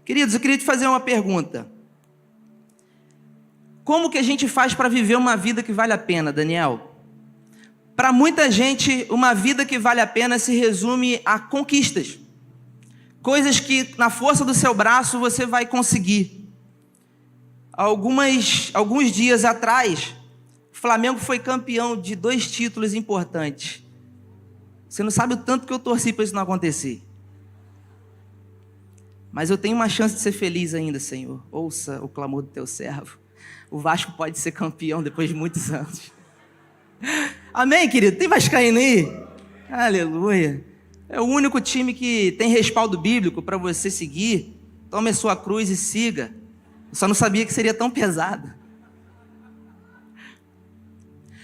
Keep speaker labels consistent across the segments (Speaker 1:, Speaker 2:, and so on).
Speaker 1: Queridos, eu queria te fazer uma pergunta. Como que a gente faz para viver uma vida que vale a pena, Daniel? Para muita gente, uma vida que vale a pena se resume a conquistas. Coisas que na força do seu braço você vai conseguir. Alguns dias atrás, o Flamengo foi campeão de 2 títulos importantes. Você não sabe o tanto que eu torci para isso não acontecer. Mas eu tenho uma chance de ser feliz ainda, Senhor. Ouça o clamor do teu servo. O Vasco pode ser campeão depois de muitos anos. Amém, querido? Tem vascaíno aí? Aleluia. É o único time que tem respaldo bíblico para você seguir. Tome a sua cruz e siga. Eu só não sabia que seria tão pesado.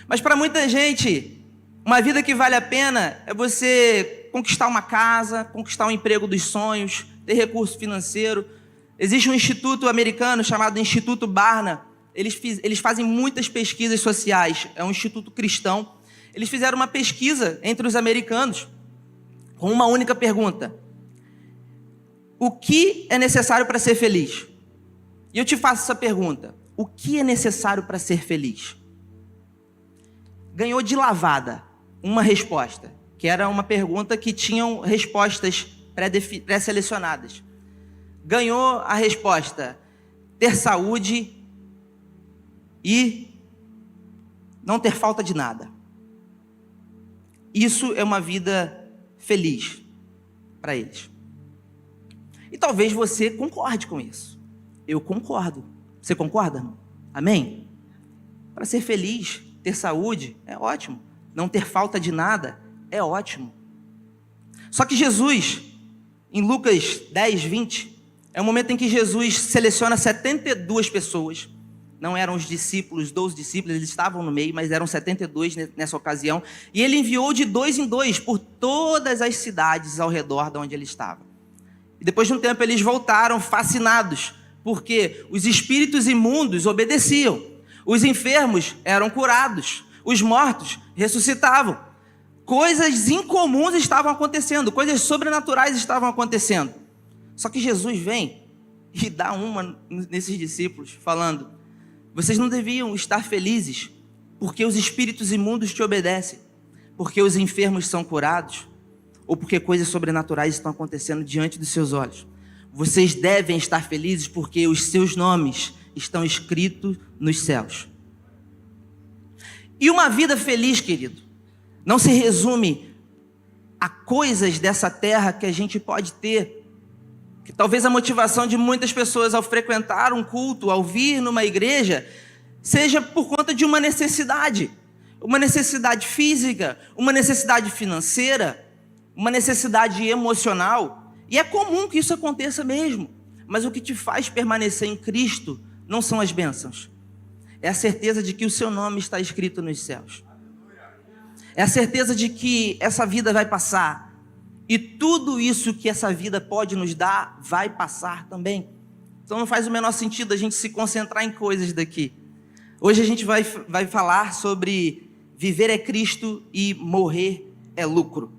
Speaker 1: Mas para muita gente, uma vida que vale a pena é você conquistar uma casa, conquistar um emprego dos sonhos, ter recurso financeiro. Existe um instituto americano chamado Instituto Barna. Eles fazem muitas pesquisas sociais. É um instituto cristão. Eles fizeram uma pesquisa entre os americanos com uma única pergunta: o que é necessário para ser feliz? E eu te faço essa pergunta: o que é necessário para ser feliz? Ganhou de lavada uma resposta, que era uma pergunta que tinham respostas pré-selecionadas. Ganhou a resposta: ter saúde e não ter falta de nada. Isso é uma vida feliz para eles. E talvez você concorde com isso. Eu concordo. Você concorda, irmão? Amém? Para ser feliz, ter saúde é ótimo. Não ter falta de nada é ótimo. Só que Jesus, em Lucas 10, 20, é o momento em que Jesus seleciona 72 pessoas. Não eram os discípulos, 12 discípulos, eles estavam no meio, mas eram 72 nessa ocasião. E ele enviou de 2 em 2 por todas as cidades ao redor de onde ele estava. E depois de um tempo eles voltaram fascinados, porque os espíritos imundos obedeciam, os enfermos eram curados, os mortos ressuscitavam. Coisas incomuns estavam acontecendo, coisas sobrenaturais estavam acontecendo. Só que Jesus vem e dá uma nesses discípulos, falando: vocês não deviam estar felizes porque os espíritos imundos te obedecem, porque os enfermos são curados, ou porque coisas sobrenaturais estão acontecendo diante dos seus olhos. Vocês devem estar felizes porque os seus nomes estão escritos nos céus. E uma vida feliz, querido, não se resume a coisas dessa terra que a gente pode ter. Que talvez a motivação de muitas pessoas ao frequentar um culto, ao vir numa igreja, seja por conta de uma necessidade física, uma necessidade financeira, uma necessidade emocional. E é comum que isso aconteça mesmo. Mas o que te faz permanecer em Cristo não são as bênçãos. É a certeza de que o seu nome está escrito nos céus. É a certeza de que essa vida vai passar. E tudo isso que essa vida pode nos dar, vai passar também. Então não faz o menor sentido a gente se concentrar em coisas daqui. Hoje a gente vai falar sobre viver é Cristo e morrer é lucro.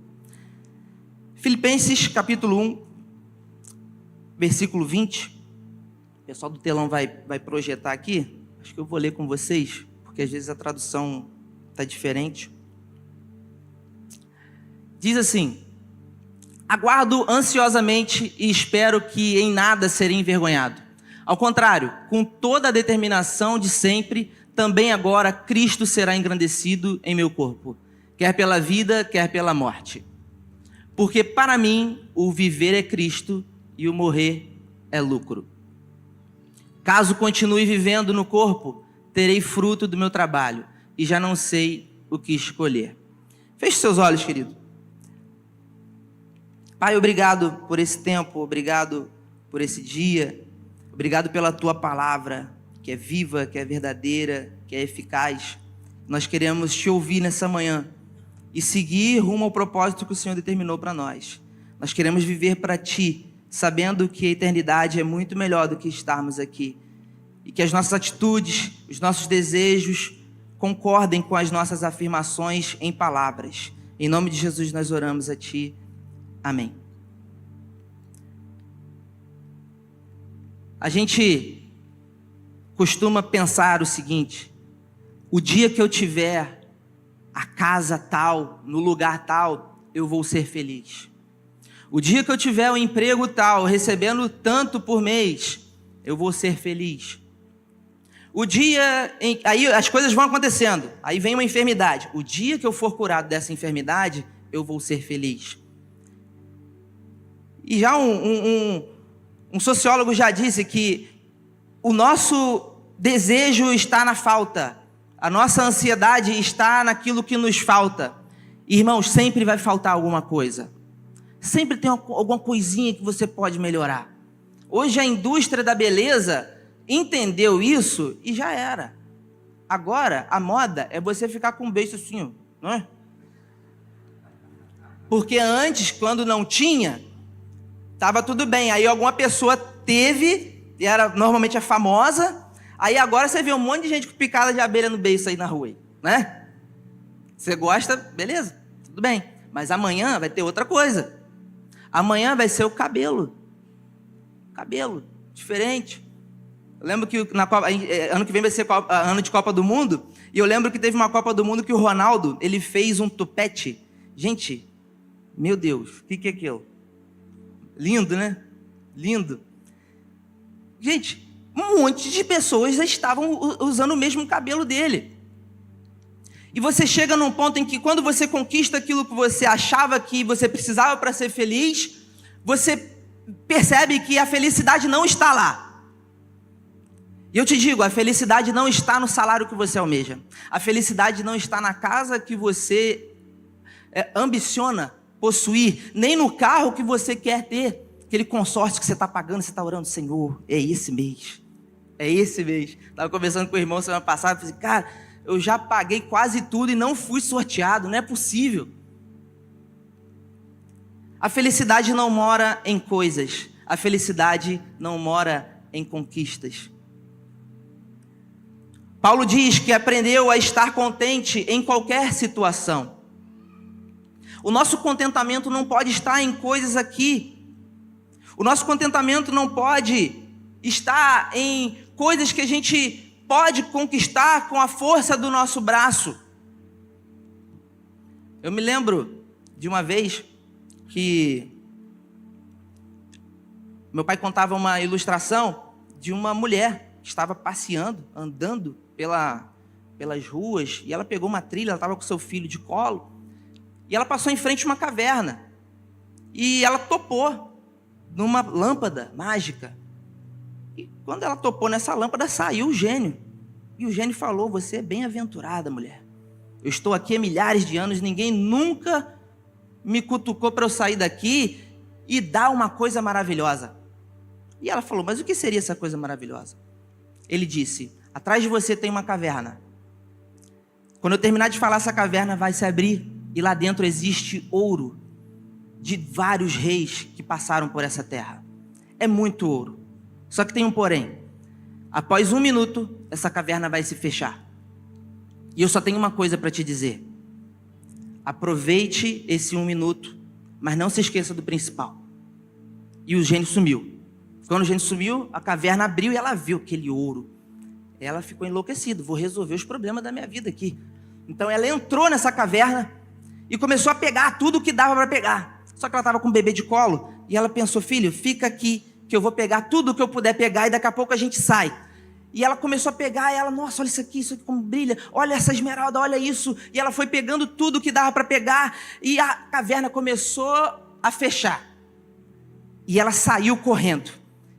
Speaker 1: Filipenses capítulo 1, versículo 20. O pessoal do telão vai projetar aqui. Acho que eu vou ler com vocês, porque às vezes a tradução está diferente. Diz assim: aguardo ansiosamente e espero que em nada serei envergonhado. Ao contrário, com toda a determinação de sempre, também agora Cristo será engrandecido em meu corpo, quer pela vida, quer pela morte. Porque para mim o viver é Cristo e o morrer é lucro. Caso continue vivendo no corpo, terei fruto do meu trabalho e já não sei o que escolher. Feche seus olhos, querido. Pai, obrigado por esse tempo, obrigado por esse dia, obrigado pela Tua palavra, que é viva, que é verdadeira, que é eficaz. Nós queremos Te ouvir nessa manhã e seguir rumo ao propósito que o Senhor determinou para nós. Nós queremos viver para Ti, sabendo que a eternidade é muito melhor do que estarmos aqui. E que as nossas atitudes, os nossos desejos concordem com as nossas afirmações em palavras. Em nome de Jesus nós oramos a Ti. Amém. A gente costuma pensar o seguinte: o dia que eu tiver a casa tal, no lugar tal, eu vou ser feliz. O dia que eu tiver o emprego tal, recebendo tanto por mês, eu vou ser feliz. O dia em... Aí as coisas vão acontecendo, aí vem uma enfermidade. O dia que eu for curado dessa enfermidade, eu vou ser feliz. E já um sociólogo já disse que o nosso desejo está na falta, a nossa ansiedade está naquilo que nos falta. Irmãos, sempre vai faltar alguma coisa. Sempre tem alguma coisinha que você pode melhorar. Hoje a indústria da beleza entendeu isso e já era. Agora, a moda é você ficar com um beijo assim, não é? Porque antes, quando não tinha, estava tudo bem. Aí alguma pessoa teve, e normalmente é famosa, aí agora você vê um monte de gente com picada de abelha no beiço aí na rua, né? Você gosta, beleza, tudo bem. Mas amanhã vai ter outra coisa. Amanhã vai ser o cabelo. Cabelo, diferente. Eu lembro que ano que vem vai ser ano de Copa do Mundo, e eu lembro que teve uma Copa do Mundo que o Ronaldo, ele fez um tupete. Gente, meu Deus, o que é aquilo? Lindo, né? Lindo. Gente, um monte de pessoas já estavam usando o mesmo cabelo dele. E você chega num ponto em que, quando você conquista aquilo que você achava que você precisava para ser feliz, você percebe que a felicidade não está lá. E eu te digo, a felicidade não está no salário que você almeja. A felicidade não está na casa que você ambiciona possuir, nem no carro que você quer ter. Aquele consórcio que você está pagando, você está orando: Senhor, é esse mês. É esse mês. Estava conversando com o irmão semana passada, falei: cara, eu já paguei quase tudo e não fui sorteado, não é possível. A felicidade não mora em coisas, a felicidade não mora em conquistas. Paulo diz que aprendeu a estar contente em qualquer situação. O nosso contentamento não pode estar em coisas aqui. O nosso contentamento não pode estar em coisas que a gente pode conquistar com a força do nosso braço. Eu me lembro de uma vez que meu pai contava uma ilustração de uma mulher que estava passeando, andando pelas ruas, e ela pegou uma trilha, ela estava com seu filho de colo, e ela passou em frente a uma caverna, e ela topou numa lâmpada mágica. E quando ela topou nessa lâmpada, saiu o gênio. E o gênio falou: você é bem-aventurada, mulher. Eu estou aqui há milhares de anos, ninguém nunca me cutucou para eu sair daqui e dar uma coisa maravilhosa. E ela falou: mas o que seria essa coisa maravilhosa? Ele disse: atrás de você tem uma caverna. Quando eu terminar de falar, essa caverna vai se abrir, e lá dentro existe ouro de vários reis que passaram por essa terra. É muito ouro. Só que tem um porém. Após 1 minuto, essa caverna vai se fechar. E eu só tenho uma coisa para te dizer: aproveite esse 1 minuto, mas não se esqueça do principal. E o gênio sumiu. Quando o gênio sumiu, a caverna abriu e ela viu aquele ouro. Ela ficou enlouquecida: vou resolver os problemas da minha vida aqui. Então ela entrou nessa caverna e começou a pegar tudo que dava para pegar. Só que ela estava com um bebê de colo, e ela pensou: filho, fica aqui, que eu vou pegar tudo que eu puder pegar, e daqui a pouco a gente sai. E ela começou a pegar, e ela: nossa, olha isso aqui como brilha, olha essa esmeralda, olha isso. E ela foi pegando tudo que dava para pegar, e a caverna começou a fechar. E ela saiu correndo.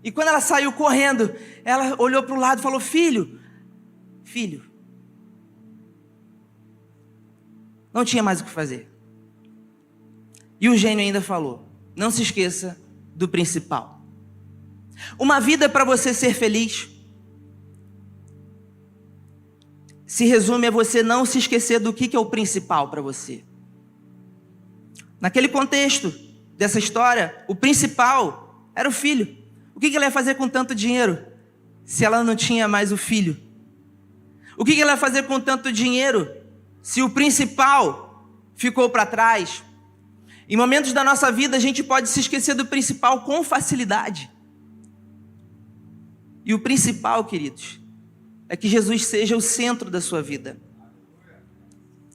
Speaker 1: E quando ela saiu correndo, ela olhou para o lado e falou: filho, não tinha mais o que fazer. E o gênio ainda falou: não se esqueça do principal. Uma vida para você ser feliz se resume a você não se esquecer do que é o principal para você. Naquele contexto dessa história, o principal era o filho. O que ela ia fazer com tanto dinheiro se ela não tinha mais o filho? O que ela ia fazer com tanto dinheiro se o principal ficou para trás? Em momentos da nossa vida, a gente pode se esquecer do principal com facilidade. E o principal, queridos, é que Jesus seja o centro da sua vida.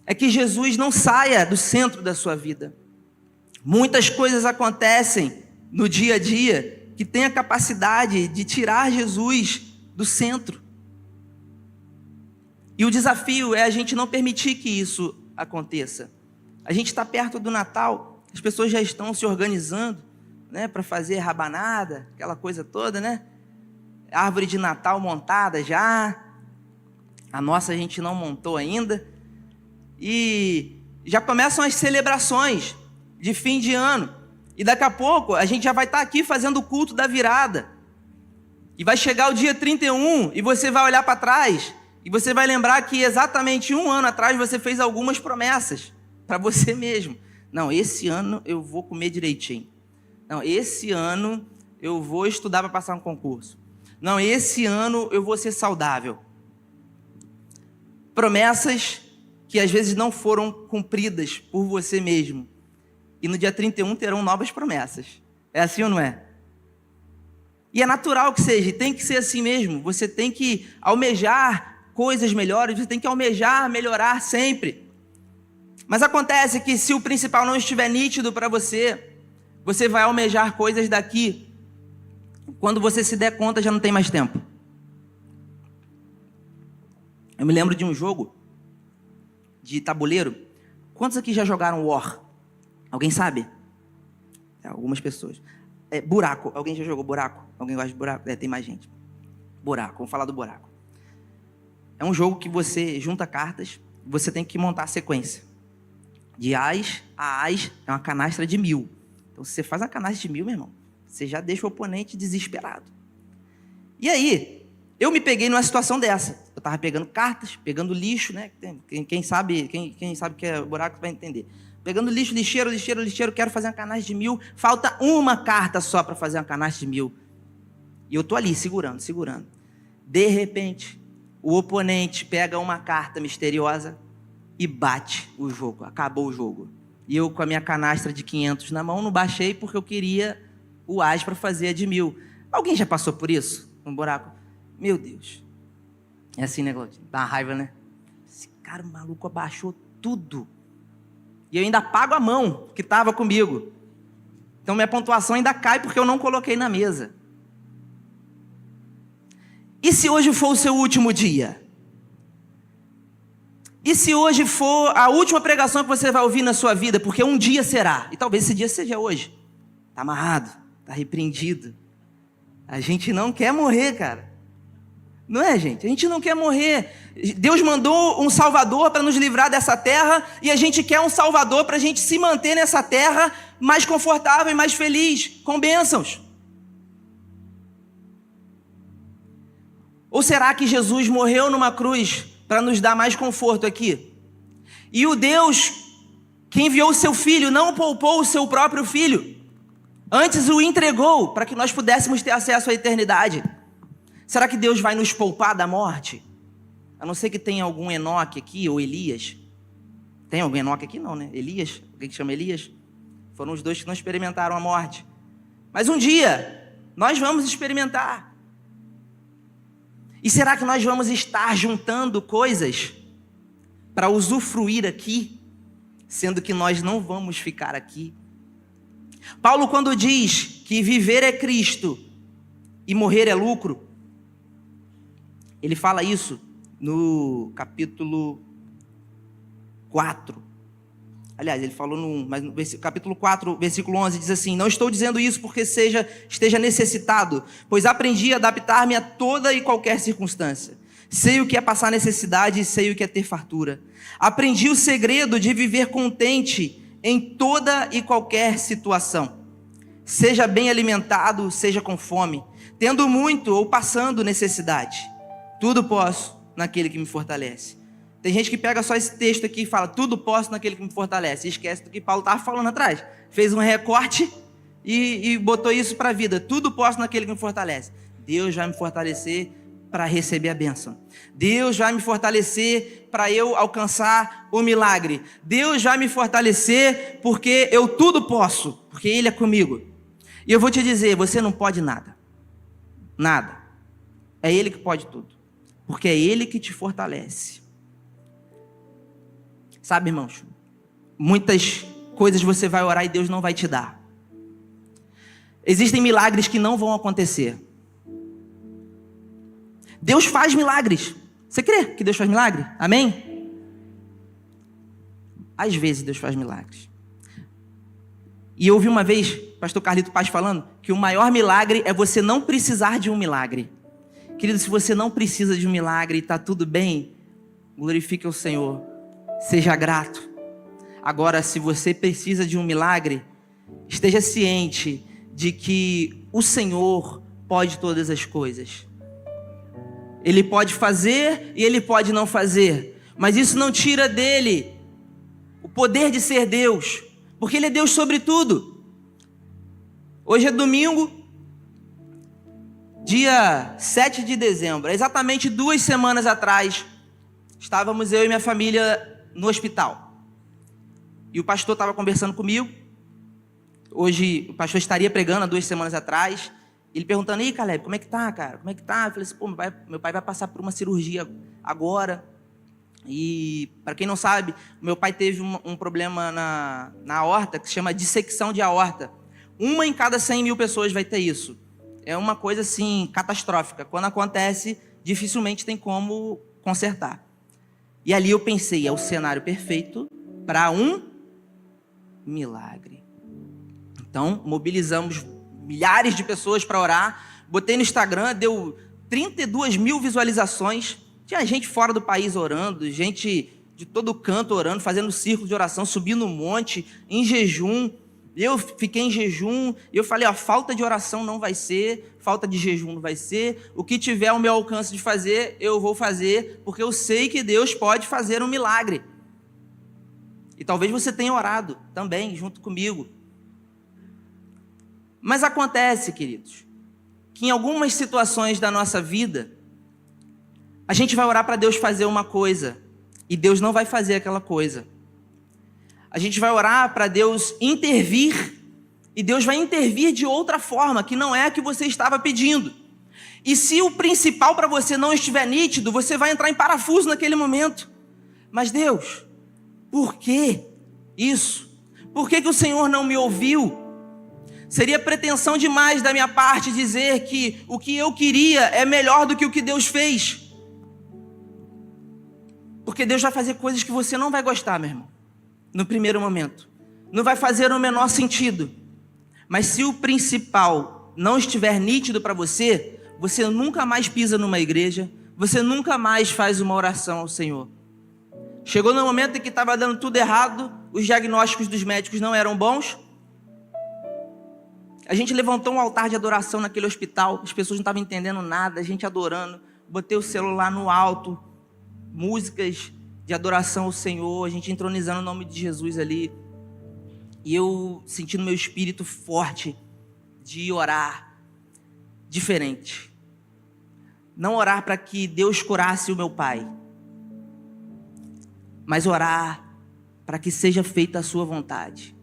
Speaker 1: É que Jesus não saia do centro da sua vida. Muitas coisas acontecem no dia a dia que têm a capacidade de tirar Jesus do centro. E o desafio é a gente não permitir que isso aconteça. A gente está perto do Natal, as pessoas já estão se organizando, né, para fazer rabanada, aquela coisa toda, né? Árvore de Natal montada já. A nossa a gente não montou ainda. E já começam as celebrações de fim de ano. E daqui a pouco a gente já vai estar aqui fazendo o culto da virada. E vai chegar o dia 31 e você vai olhar para trás e você vai lembrar que exatamente 1 ano atrás você fez algumas promessas para você mesmo. Não, esse ano eu vou comer direitinho. Não, esse ano eu vou estudar para passar um concurso. Não, esse ano eu vou ser saudável. Promessas que às vezes não foram cumpridas por você mesmo. E no dia 31 terão novas promessas. É assim ou não é? E é natural que seja, tem que ser assim mesmo. Você tem que almejar coisas melhores, você tem que almejar melhorar sempre. Mas acontece que se o principal não estiver nítido para você, você vai almejar coisas daqui. Quando você se der conta, já não tem mais tempo. Eu me lembro de um jogo de tabuleiro. Quantos aqui já jogaram War? Alguém sabe? Algumas pessoas. Buraco. Alguém já jogou buraco? Alguém gosta de buraco? Tem mais gente. Buraco. Vamos falar do buraco. É um jogo que você junta cartas. Você tem que montar a sequência. De ás a ás é uma canastra de 1000. Então, se você faz uma canastra de 1000, meu irmão, você já deixa o oponente desesperado. E aí, eu me peguei numa situação dessa. Eu estava pegando cartas, pegando lixo, né? Quem sabe que é buraco vai entender. Pegando lixo, lixeiro, quero fazer uma canastra de 1000. Falta uma carta só para fazer uma canastra de 1000. E eu tô ali, segurando. De repente, o oponente pega uma carta misteriosa e bate o jogo. Acabou o jogo. E eu, com a minha canastra de 500 na mão, não baixei porque eu queria o ás para fazer a de 1000. Alguém já passou por isso? Um buraco? Meu Deus. É assim, né, Claudinho? Dá uma raiva, né? Esse cara maluco abaixou tudo. E eu ainda pago a mão que estava comigo. Então minha pontuação ainda cai porque eu não coloquei na mesa. E se hoje for o seu último dia? E se hoje for a última pregação que você vai ouvir na sua vida? Porque um dia será. E talvez esse dia seja hoje. Está amarrado, está repreendido. A gente não quer morrer, cara. Não é, gente? A gente não quer morrer. Deus mandou um Salvador para nos livrar dessa terra e a gente quer um Salvador para a gente se manter nessa terra mais confortável e mais feliz, com bênçãos. Ou será que Jesus morreu numa cruz para nos dar mais conforto aqui? E o Deus que enviou o seu Filho não poupou o seu próprio Filho, antes o entregou para que nós pudéssemos ter acesso à eternidade. Será que Deus vai nos poupar da morte? A não ser que tenha algum Enoque aqui, ou Elias. Tem algum Enoque aqui? Não, né? Elias, alguém que chama Elias? Foram os dois que não experimentaram a morte. Mas um dia, nós vamos experimentar. E será que nós vamos estar juntando coisas para usufruir aqui, sendo que nós não vamos ficar aqui? Paulo, quando diz que viver é Cristo e morrer é lucro, ele fala isso no capítulo 4. Aliás, ele falou no 1, mas no capítulo 4, versículo 11, diz assim: não estou dizendo isso porque esteja necessitado, pois aprendi a adaptar-me a toda e qualquer circunstância. Sei o que é passar necessidade e sei o que é ter fartura. Aprendi o segredo de viver contente em toda e qualquer situação. Seja bem alimentado, seja com fome, tendo muito ou passando necessidade. Tudo posso naquele que me fortalece. Tem gente que pega só esse texto aqui e fala, tudo posso naquele que me fortalece. E esquece do que Paulo estava falando atrás. Fez um recorte e botou isso para a vida. Tudo posso naquele que me fortalece. Deus vai me fortalecer para receber a bênção. Deus vai me fortalecer para eu alcançar o milagre. Deus vai me fortalecer porque eu tudo posso, porque Ele é comigo. E eu vou te dizer, você não pode nada. Nada. É Ele que pode tudo. Porque é Ele que te fortalece. Sabe, irmãos? Muitas coisas você vai orar e Deus não vai te dar. Existem milagres que não vão acontecer. Deus faz milagres. Você crê que Deus faz milagre? Amém? Às vezes Deus faz milagres. E eu ouvi uma vez o pastor Carlito Paz falando que o maior milagre é você não precisar de um milagre. Querido, se você não precisa de um milagre e está tudo bem, glorifique o Senhor. Seja grato. Agora, se você precisa de um milagre, esteja ciente de que o Senhor pode todas as coisas. Ele pode fazer e Ele pode não fazer. Mas isso não tira dele o poder de ser Deus. Porque Ele é Deus sobre tudo. Hoje é domingo, dia 7 de dezembro. Exatamente 2 semanas atrás, estávamos eu e minha família no hospital. E o pastor estava conversando comigo. Hoje o pastor estaria pregando há 2 semanas atrás. Ele perguntando: "Ei, Caleb, como é que tá, cara? Como é que tá?" Eu falei assim: "Pô, meu pai vai passar por uma cirurgia agora." E, para quem não sabe, meu pai teve um problema na aorta, que se chama dissecção de aorta. 1 em cada 100 mil pessoas vai ter isso. É uma coisa assim, catastrófica. Quando acontece, dificilmente tem como consertar. E ali eu pensei, é o cenário perfeito para um milagre. Então, mobilizamos milhares de pessoas para orar. Botei no Instagram, deu 32 mil visualizações. Tinha gente fora do país orando, gente de todo canto orando, fazendo círculo de oração, subindo um monte, em jejum. Eu fiquei em jejum, e eu falei, falta de oração não vai ser, falta de jejum não vai ser, o que tiver ao meu alcance de fazer, eu vou fazer, porque eu sei que Deus pode fazer um milagre. E talvez você tenha orado também, junto comigo. Mas acontece, queridos, que em algumas situações da nossa vida, a gente vai orar para Deus fazer uma coisa, e Deus não vai fazer aquela coisa. A gente vai orar para Deus intervir, e Deus vai intervir de outra forma, que não é a que você estava pedindo. E se o principal para você não estiver nítido, você vai entrar em parafuso naquele momento. Mas Deus, por que isso? Por que o Senhor não me ouviu? Seria pretensão demais da minha parte dizer que o que eu queria é melhor do que o que Deus fez. Porque Deus vai fazer coisas que você não vai gostar, meu irmão. No primeiro momento. Não vai fazer o menor sentido. Mas se o principal não estiver nítido para você, você nunca mais pisa numa igreja, você nunca mais faz uma oração ao Senhor. Chegou no momento em que estava dando tudo errado, os diagnósticos dos médicos não eram bons. A gente levantou um altar de adoração naquele hospital, as pessoas não estavam entendendo nada, a gente adorando, botei o celular no alto, músicas de adoração ao Senhor, a gente entronizando o nome de Jesus ali, e eu sentindo meu espírito forte de orar diferente. Não orar para que Deus curasse o meu pai, mas orar para que seja feita a sua vontade.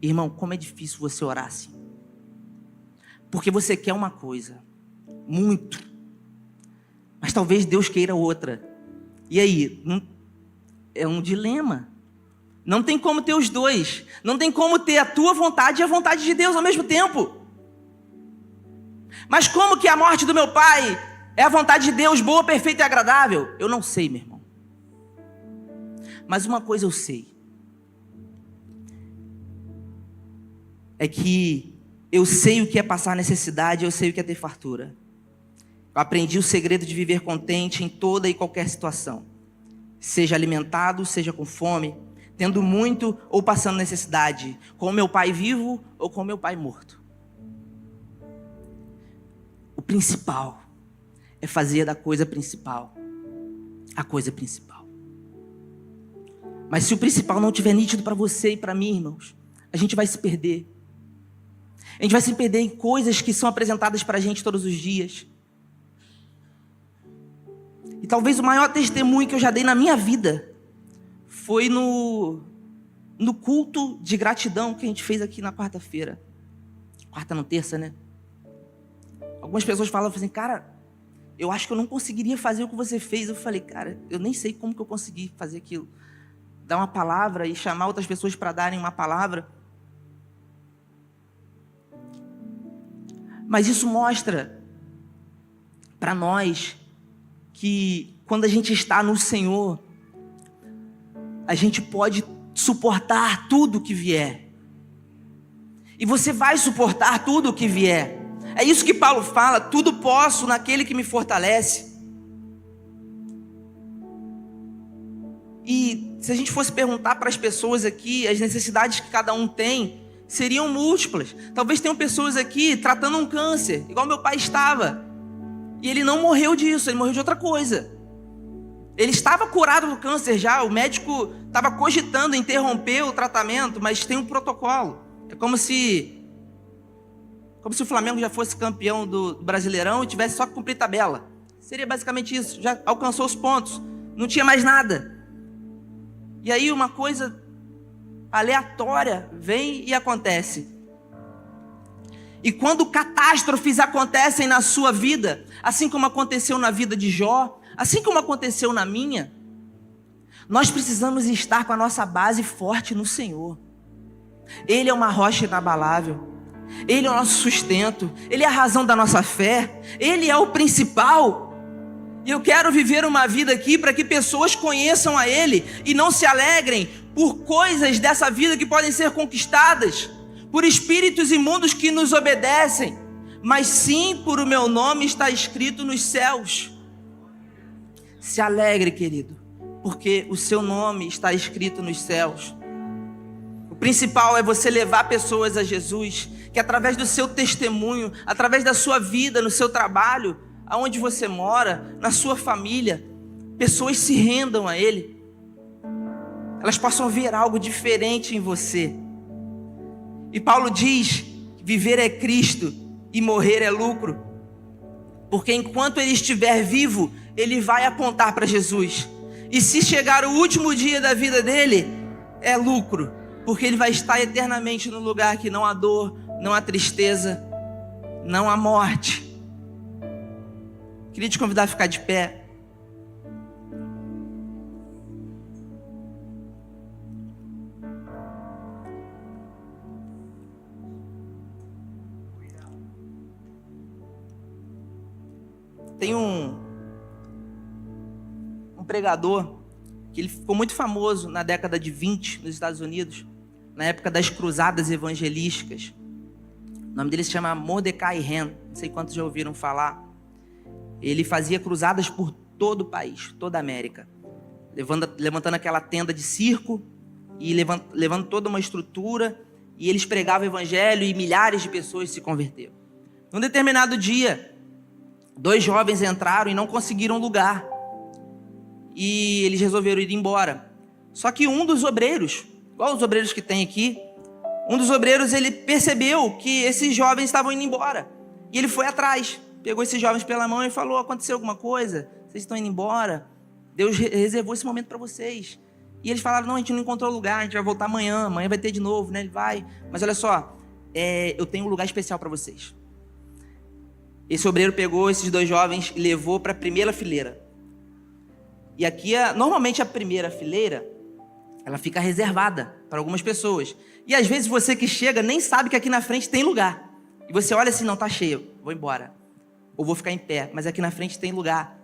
Speaker 1: Irmão, como é difícil você orar assim, porque você quer uma coisa, muito, mas talvez Deus queira outra. E aí? É um dilema. Não tem como ter os dois. Não tem como ter a tua vontade e a vontade de Deus ao mesmo tempo. Mas como que a morte do meu pai é a vontade de Deus, boa, perfeita e agradável? Eu não sei, meu irmão. Mas uma coisa eu sei. É que eu sei o que é passar necessidade, eu sei o que é ter fartura. Eu aprendi o segredo de viver contente em toda e qualquer situação. Seja alimentado, seja com fome, tendo muito ou passando necessidade, com o meu pai vivo ou com o meu pai morto. O principal é fazer da coisa principal a coisa principal. Mas se o principal não estiver nítido para você e para mim, irmãos, a gente vai se perder. A gente vai se perder em coisas que são apresentadas para a gente todos os dias. E talvez o maior testemunho que eu já dei na minha vida foi no culto de gratidão que a gente fez aqui na quarta-feira. Quarta não, terça, né? Algumas pessoas falavam assim, cara, eu acho que eu não conseguiria fazer o que você fez. Eu falei, cara, eu nem sei como que eu consegui fazer aquilo. Dar uma palavra e chamar outras pessoas para darem uma palavra. Mas isso mostra para nós que quando a gente está no Senhor, a gente pode suportar tudo que vier. E você vai suportar tudo que vier. É isso que Paulo fala, tudo posso naquele que me fortalece. E se a gente fosse perguntar para as pessoas aqui, as necessidades que cada um tem, seriam múltiplas. Talvez tenham pessoas aqui tratando um câncer, igual meu pai estava. E ele não morreu disso, ele morreu de outra coisa. Ele estava curado do câncer já, o médico estava cogitando interromper o tratamento, mas tem um protocolo. É como se o Flamengo já fosse campeão do Brasileirão e tivesse só que cumprir tabela. Seria basicamente isso, já alcançou os pontos, não tinha mais nada. E aí uma coisa aleatória vem e acontece. E quando catástrofes acontecem na sua vida, assim como aconteceu na vida de Jó, assim como aconteceu na minha, nós precisamos estar com a nossa base forte no Senhor. Ele é uma rocha inabalável, Ele é o nosso sustento, Ele é a razão da nossa fé, Ele é o principal. E eu quero viver uma vida aqui para que pessoas conheçam a Ele e não se alegrem por coisas dessa vida que podem ser conquistadas, por espíritos imundos que nos obedecem, mas sim por o meu nome está escrito nos céus. Se alegre, querido, porque o seu nome está escrito nos céus. O principal é você levar pessoas a Jesus, que através do seu testemunho, através da sua vida, no seu trabalho, aonde você mora, na sua família, pessoas se rendam a Ele. Elas possam ver algo diferente em você. E Paulo diz que viver é Cristo e morrer é lucro. Porque enquanto ele estiver vivo, ele vai apontar para Jesus. E se chegar o último dia da vida dele, é lucro. Porque ele vai estar eternamente no lugar que não há dor, não há tristeza, não há morte. Queria te convidar a ficar de pé. Tem um pregador que ele ficou muito famoso na década de 20 nos Estados Unidos, na época das cruzadas evangelísticas. O nome dele se chama Mordecai Ham, não sei quantos já ouviram falar. Ele fazia cruzadas por todo o país, toda a América, levantando aquela tenda de circo e levando toda uma estrutura, e eles pregavam o evangelho e milhares de pessoas se converteram. Num determinado dia, 2 jovens entraram e não conseguiram lugar. E eles resolveram ir embora. Só que um dos obreiros, igual os obreiros que tem aqui, um dos obreiros, ele percebeu que esses jovens estavam indo embora. E ele foi atrás, pegou esses jovens pela mão e falou: aconteceu alguma coisa? Vocês estão indo embora? Deus reservou esse momento para vocês. E eles falaram: não, a gente não encontrou lugar, a gente vai voltar amanhã vai ter de novo, né? Ele vai. Mas olha só, eu tenho um lugar especial para vocês. Esse obreiro pegou esses 2 jovens e levou para a primeira fileira. E aqui, normalmente a primeira fileira, ela fica reservada para algumas pessoas. E às vezes você que chega nem sabe que aqui na frente tem lugar. E você olha assim: não, tá cheio, vou embora. Ou vou ficar em pé, mas aqui na frente tem lugar.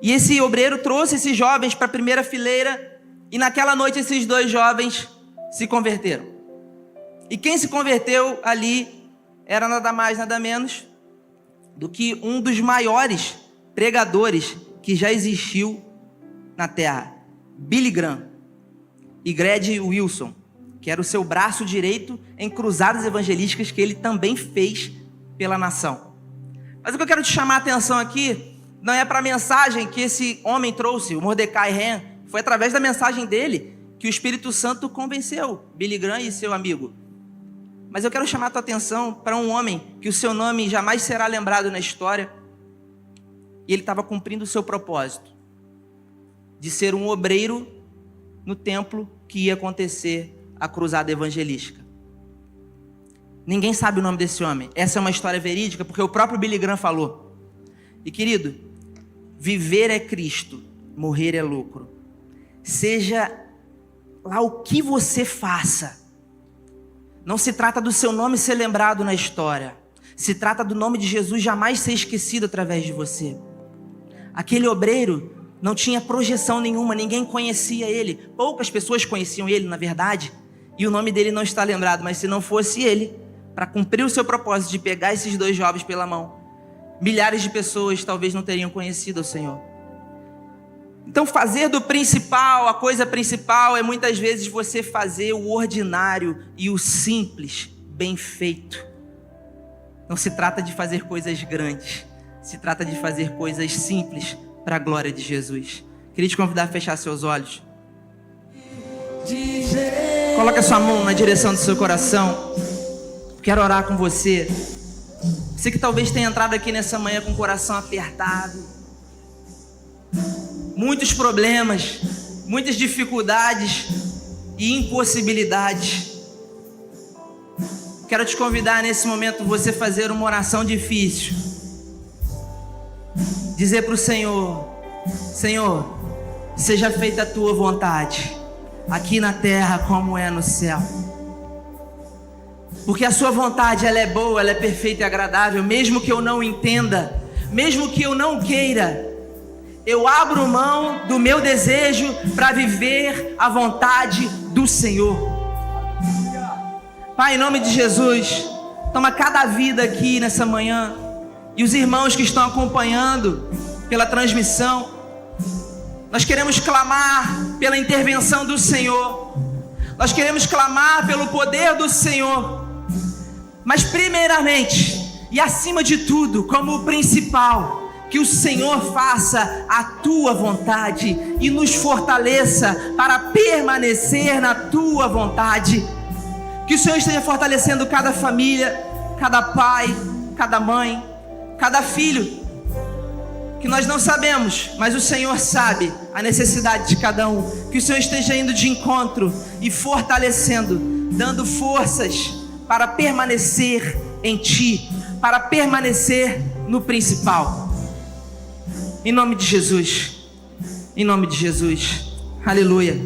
Speaker 1: E esse obreiro trouxe esses jovens para a primeira fileira. E naquela noite esses 2 jovens se converteram. E quem se converteu ali era nada mais, nada menos do que um dos maiores pregadores que já existiu na terra, Billy Graham e Greg Wilson, que era o seu braço direito em cruzadas evangelísticas que ele também fez pela nação. Mas o que eu quero te chamar a atenção aqui não é para a mensagem que esse homem trouxe, o Mordecai Ham. Foi através da mensagem dele que o Espírito Santo convenceu Billy Graham e seu amigo. Mas eu quero chamar a tua atenção para um homem que o seu nome jamais será lembrado na história. E ele estava cumprindo o seu propósito de ser um obreiro no templo que ia acontecer a cruzada evangelística. Ninguém sabe o nome desse homem. Essa é uma história verídica, porque o próprio Billy Graham falou. E querido, viver é Cristo, morrer é lucro. Seja lá o que você faça, não se trata do seu nome ser lembrado na história. Se trata do nome de Jesus jamais ser esquecido através de você. Aquele obreiro não tinha projeção nenhuma, ninguém conhecia ele. Poucas pessoas conheciam ele, na verdade, e o nome dele não está lembrado. Mas se não fosse ele, para cumprir o seu propósito de pegar esses 2 jovens pela mão, milhares de pessoas talvez não teriam conhecido o Senhor. Então fazer do principal, a coisa principal, é muitas vezes você fazer o ordinário e o simples bem feito. Não se trata de fazer coisas grandes, se trata de fazer coisas simples para a glória de Jesus. Queria te convidar a fechar seus olhos. Coloque a sua mão na direção do seu coração. Quero orar com você. Você que talvez tenha entrado aqui nessa manhã com o coração apertado, muitos problemas, muitas dificuldades e impossibilidades. Quero te convidar nesse momento você fazer uma oração difícil. Dizer para o Senhor: Senhor, seja feita a tua vontade, aqui na terra como é no céu. Porque a sua vontade, ela é boa, ela é perfeita e agradável. Mesmo que eu não entenda, mesmo que eu não queira, eu abro mão do meu desejo para viver a vontade do Senhor. Pai, em nome de Jesus, toma cada vida aqui nessa manhã, e os irmãos que estão acompanhando pela transmissão. Nós queremos clamar pela intervenção do Senhor, nós queremos clamar pelo poder do Senhor, mas primeiramente e acima de tudo, como o principal, que o Senhor faça a tua vontade e nos fortaleça para permanecer na tua vontade. Que o Senhor esteja fortalecendo cada família, cada pai, cada mãe, cada filho, que nós não sabemos, mas o Senhor sabe a necessidade de cada um. Que o Senhor esteja indo de encontro e fortalecendo, dando forças para permanecer em Ti, para permanecer no principal. Em nome de Jesus, em nome de Jesus, aleluia.